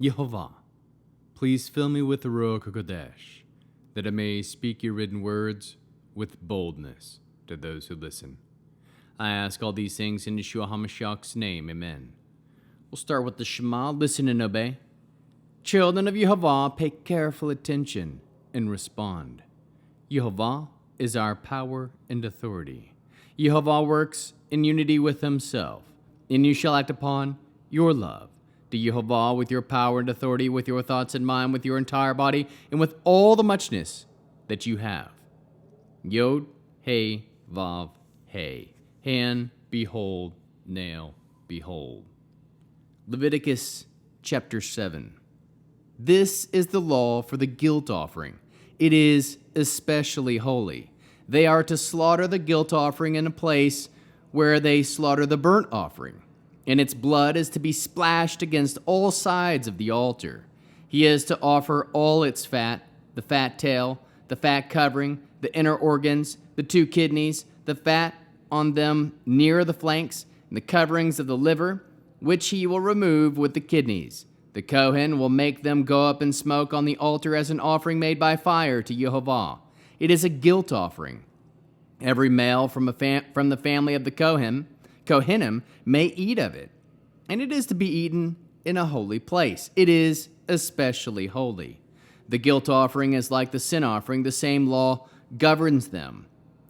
Yehovah, please fill me with the Ruach HaKodesh, that I may speak your written words with boldness to those who listen. I ask all these things in Yeshua HaMashiach's name, amen. We'll start with the Shema, listen and obey. Children of Yehovah, pay careful attention and respond. Yehovah is our power and authority. Yehovah works in unity with himself, and you shall act upon your love to Yehovah with your power and authority, with your thoughts and mind, with your entire body, and with all the muchness that you have. Yod, Hey, Vav, Hey. Hand, behold, nail, behold. Leviticus Chapter 7. This is the law for the guilt offering. It is especially holy. They are to slaughter the guilt offering in a place where they slaughter the burnt offering, and its blood is to be splashed against all sides of the altar. He is to offer all its fat, the fat tail, the fat covering, the inner organs, the 2 kidneys, the fat on them near the flanks, and the coverings of the liver, which he will remove with the kidneys. The Kohen will make them go up in smoke on the altar as an offering made by fire to Yehovah. It is a guilt offering. Every male from the family of the Kohanim may eat of it, and it is to be eaten in a holy place. It is especially holy. The guilt offering is like the sin offering. The same law governs them.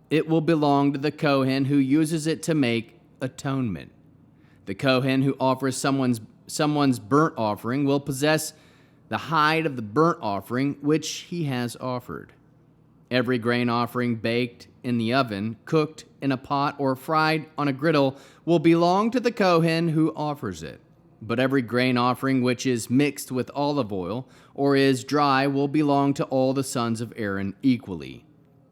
It will belong to the Kohen who uses it to make atonement. The Kohen who offers someone's burnt offering will possess the hide of the burnt offering which he has offered. Every grain offering baked in the oven, cooked in a pot, or fried on a griddle will belong to the Kohen who offers it. But every grain offering which is mixed with olive oil or is dry will belong to all the sons of Aaron equally.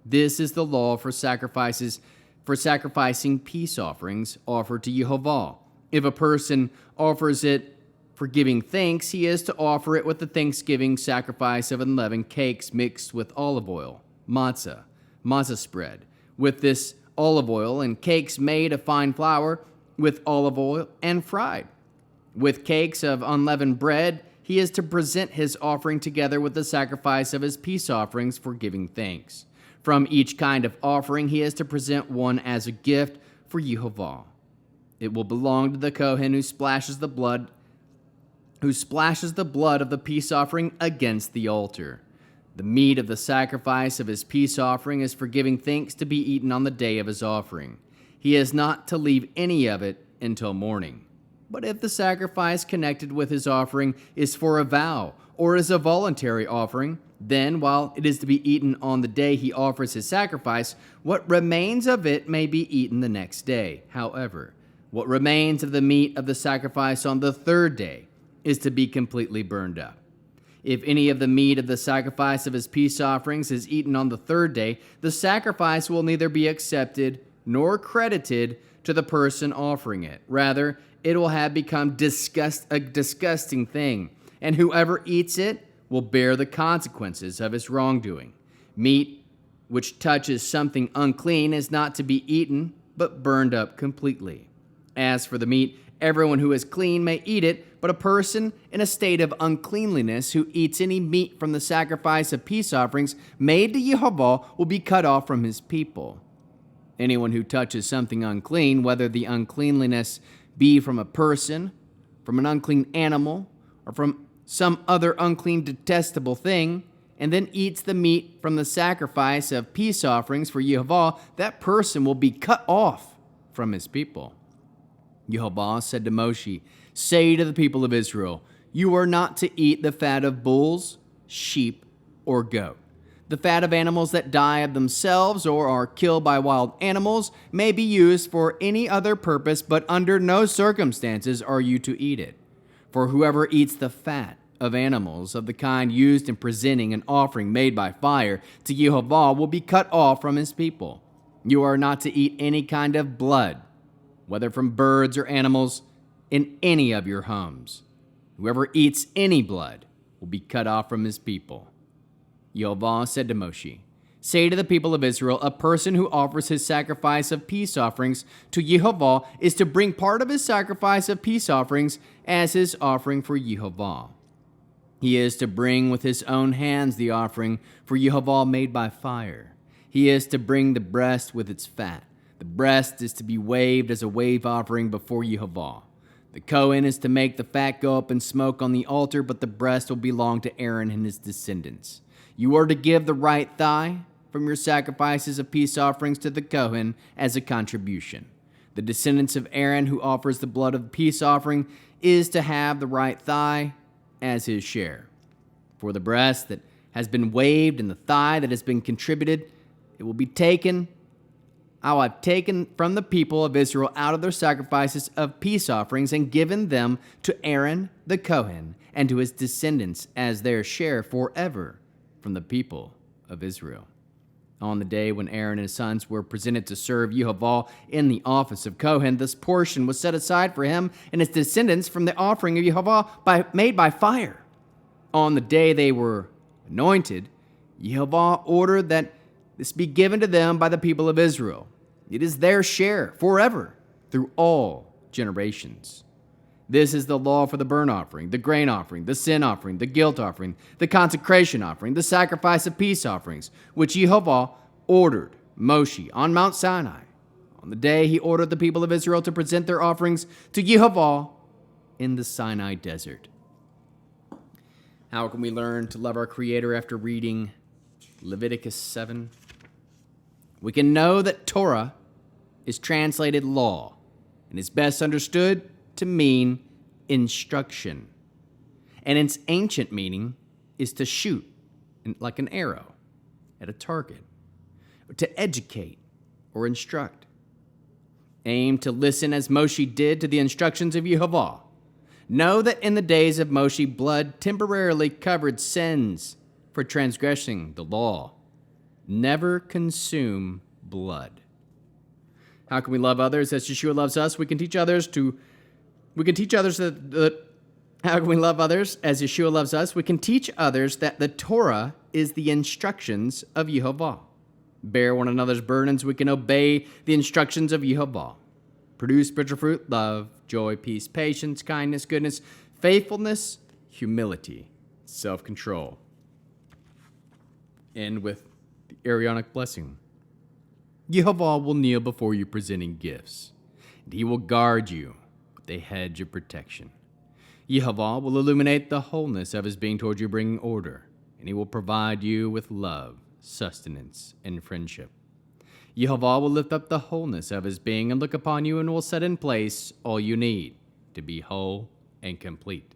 This is the law for sacrificing peace offerings offered to Yehovah. If a person offers it for giving thanks, he is to offer it with the thanksgiving sacrifice of unleavened cakes mixed with olive oil, matzah spread, with this olive oil, and cakes made of fine flour with olive oil and fried. With cakes of unleavened bread, he is to present his offering together with the sacrifice of his peace offerings for giving thanks. From each kind of offering, he is to present one as a gift for Yehovah. It will belong to the Kohen who splashes the blood of the peace offering against the altar. The meat of the sacrifice of his peace offering is for giving thanks to be eaten on the day of his offering. He is not to leave any of it until morning. But if the sacrifice connected with his offering is for a vow or is a voluntary offering, then while it is to be eaten on the day he offers his sacrifice, what remains of it may be eaten the next day. However, what remains of the meat of the sacrifice on the 3rd day is to be completely burned up. If any of the meat of the sacrifice of his peace offerings is eaten on the 3rd day, the sacrifice will neither be accepted nor credited to the person offering it. Rather, it will have become a disgusting thing, and whoever eats it will bear the consequences of his wrongdoing. Meat which touches something unclean is not to be eaten, but burned up completely. As for the meat, everyone who is clean may eat it, but a person in a state of uncleanliness who eats any meat from the sacrifice of peace offerings made to Yehovah will be cut off from his people. Anyone who touches something unclean, whether the uncleanliness be from a person, from an unclean animal, or from some other unclean, detestable thing, and then eats the meat from the sacrifice of peace offerings for Yehovah, that person will be cut off from his people. Yehovah said to Moshe, "Say to the people of Israel, you are not to eat the fat of bulls, sheep, or goat. The fat of animals that die of themselves or are killed by wild animals may be used for any other purpose, but under no circumstances are you to eat it. For whoever eats the fat of animals of the kind used in presenting an offering made by fire to Yehovah will be cut off from his people. You are not to eat any kind of blood, whether from birds or animals, in any of your homes. Whoever eats any blood will be cut off from his people." Yehovah said to Moshe, "Say to the people of Israel, a person who offers his sacrifice of peace offerings to Yehovah is to bring part of his sacrifice of peace offerings as his offering for Yehovah. He is to bring with his own hands the offering for Yehovah made by fire. He is to bring the breast with its fat. The breast is to be waved as a wave offering before Yehovah. The Kohen is to make the fat go up in smoke on the altar, but the breast will belong to Aaron and his descendants. You are to give the right thigh from your sacrifices of peace offerings to the Kohen as a contribution. The descendants of Aaron who offers the blood of the peace offering is to have the right thigh as his share. For the breast that has been waved and the thigh that has been contributed, it will be taken. I will have taken from the people of Israel out of their sacrifices of peace offerings and given them to Aaron the Kohen and to his descendants as their share forever from the people of Israel. On the day when Aaron and his sons were presented to serve Yehovah in the office of Kohen, this portion was set aside for him and his descendants from the offering of Yehovah made by fire. On the day they were anointed, Yehovah ordered that this be given to them by the people of Israel. It is their share forever through all generations. This is the law for the burnt offering, the grain offering, the sin offering, the guilt offering, the consecration offering, the sacrifice of peace offerings, which Yehovah ordered Moshe on Mount Sinai. On the day he ordered the people of Israel to present their offerings to Yehovah in the Sinai desert. How can we learn to love our Creator after reading Leviticus 7? We can know that Torah is translated law and is best understood to mean instruction. And its ancient meaning is to shoot like an arrow at a target, or to educate or instruct. Aim to listen as Moshe did to the instructions of Yehovah. Know that in the days of Moshe, blood temporarily covered sins for transgressing the law. Never consume blood. How can we love others as Yeshua loves us? How can we love others as Yeshua loves us? We can teach others that the Torah is the instructions of Yehovah. Bear one another's burdens. We can obey the instructions of Yehovah. Produce spiritual fruit, love, joy, peace, patience, kindness, goodness, faithfulness, humility, self-control. End with the Aaronic blessing. Yehovah will kneel before you presenting gifts, and he will guard you with a hedge of protection. Yehovah will illuminate the wholeness of his being toward you, bringing order, and he will provide you with love, sustenance, and friendship. Yehovah will lift up the wholeness of his being and look upon you and will set in place all you need to be whole and complete.